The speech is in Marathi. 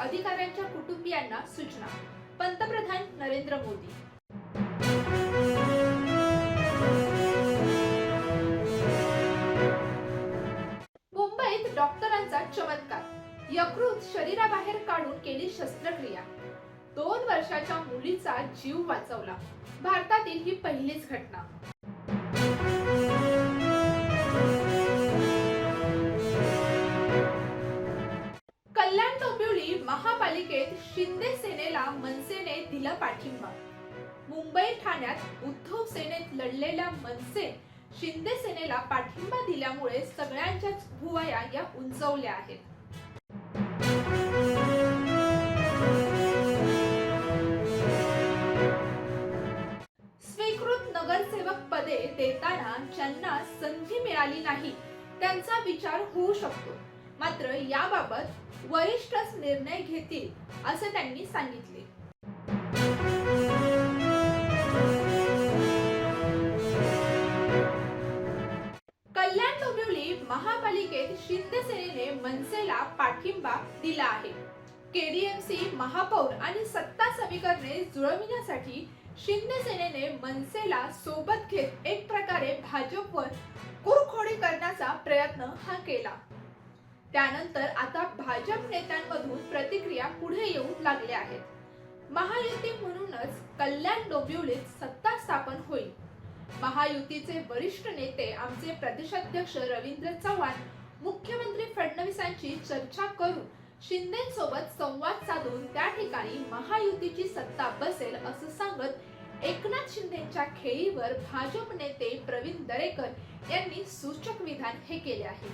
अधिकाऱ्यांच्या कुटुंबियांना सूचना. पंतप्रधान नरेंद्र मोदी. मुंबईत डॉक्टरांचा चमत्कार. यकृत शरीराबाहेर काढून केली शस्त्रक्रिया. 2 वर्षाच्या मुलीचा जीव वाचवला. भारतातील ही पहिलीच घटना. कल्याण डोंबिवली महापालिकेत शिंदे सेनेला मनसेने दिला पाठिंबा. मुंबई ठाण्यात उद्धव सेनेत लढलेल्या मनसे शिंदे सेनेला पाठिंबा दिल्यामुळे सगळ्यांच्याच भुवया या उंचावल्या आहेत. स्वीकृत नगरसेवक पदे देताना ज्यांना संधी मिळाली नाही त्यांचा विचार होऊ शकतो, मात्र याबाबत वरिष्ठच निर्णय घेतील असे त्यांनी सांगितले. कल्याण डोंबिवली महापालिकेत शिंदे सेनेने मनसेला पाठिंबा दिला आहे. केडीएमसी महापौर आणि सत्ता समीकरणे जुळविण्यासाठी शिंदे सेनेने मनसेला सोबत घेत एक प्रकारे भाजपवर कुरघोडी करण्याचा प्रयत्न हा केला. त्यानंतर आता भाजप नेत्यांमधून प्रतिक्रिया पुढे येऊ लागल्या आहेत. महायुती म्हणूनच कल्याण डोंबिवलीत सत्ता स्थापन होईल. महायुतीचे वरिष्ठ नेते आमचे प्रदेशाध्यक्ष रवींद्र चव्हाण मुख्यमंत्री फडणवीसांची चर्चा करून शिंदेसोबत संवाद साधून त्या ठिकाणी महायुतीची सत्ता बसेल असं सांगत एकनाथ शिंदेच्या खेळीवर भाजप नेते प्रवीण दरेकर यांनी सूचक विधान हे केले आहे.